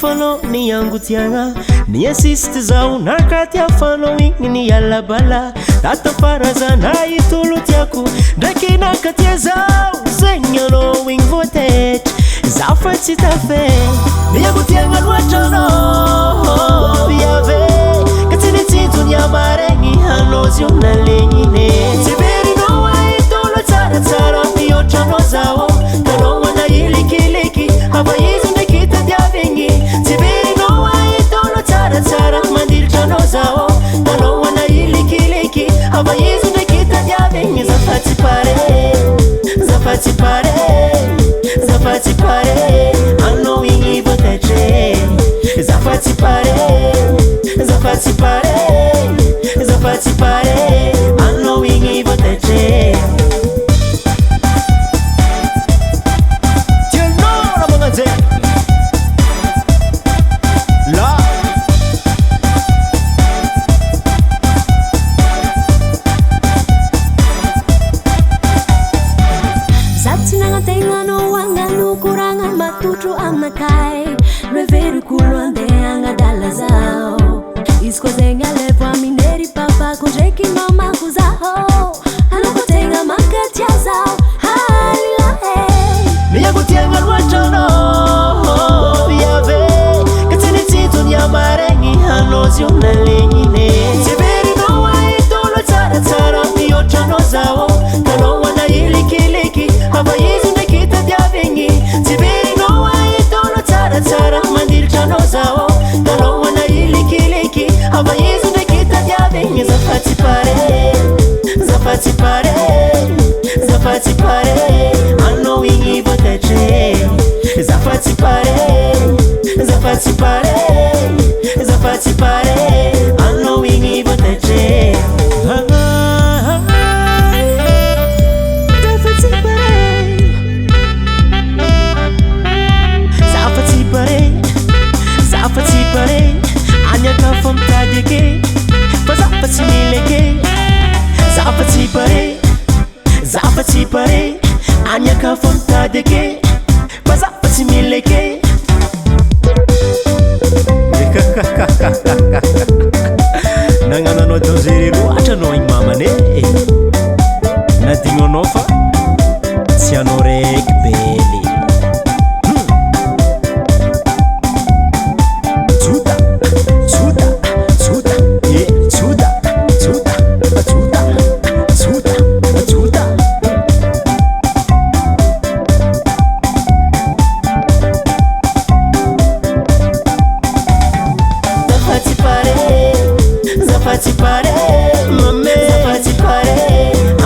fanao ny angotiagna ny assiste zao nakatiafanao igny ny alabala datafarazana itolo tiako ndraiky nakatia zao zegny anao igny voatetry za fa tsy tafe ny angotiagna loatra anao iave ka tsy nitsintony amaregny anao zio nalegnine tsy verinao itolo tsaratsara mihoatranao zao tanao mana ilikiliky hava izy ndraiky tadiavigny tsy verinao itolo tsaratsara mandiritranao zao tanao mana ilikiliky hava izy ndraiky tadiavigny zafatsy pare zafatsy pare zafatsy pare anao igny voatetry zafatsy pare zafatsy pare zafatsy pare anao igny voatetry zafatsy pare zafatsy pare anao igny voatetry zafatsy pare zafatsy pare zafatsy pare anao igny voatetry zafatsy pare zafatsy pare zafatsy pare anyaka fa mitady ake fa zafatsy mila ake zafatsy pare zafatsy pare anyaka fa mitady ake fa zafatsy mila ake nagnano anao dangereux loatra anao igny mamane nadigno anao fa tsy anao raiky bely zafatsy pare mame zafatsy pare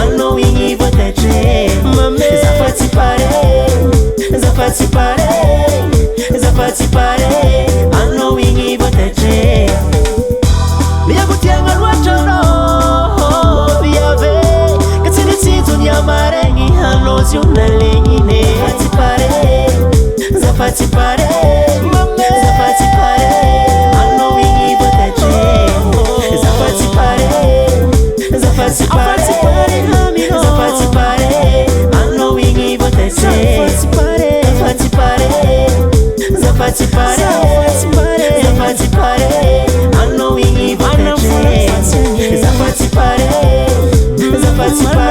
anao igny voatetry mame zafatsy pare zafatsy pare zafatsy pare anao igny voatetry miagotiagna loatra anao iave ka tsy nitsintony amaregny anao zio nalegnine zafatsy pare zafatsy pare mame zafatsy pare anao igny voatetry zafatsy pare zafatsy pare zafatsy pare anao igny voatetry zafatsy pare zafatsy pare zafatsy pare zafatsy pare anao igny voatetry zafatsy pare zafatsy pare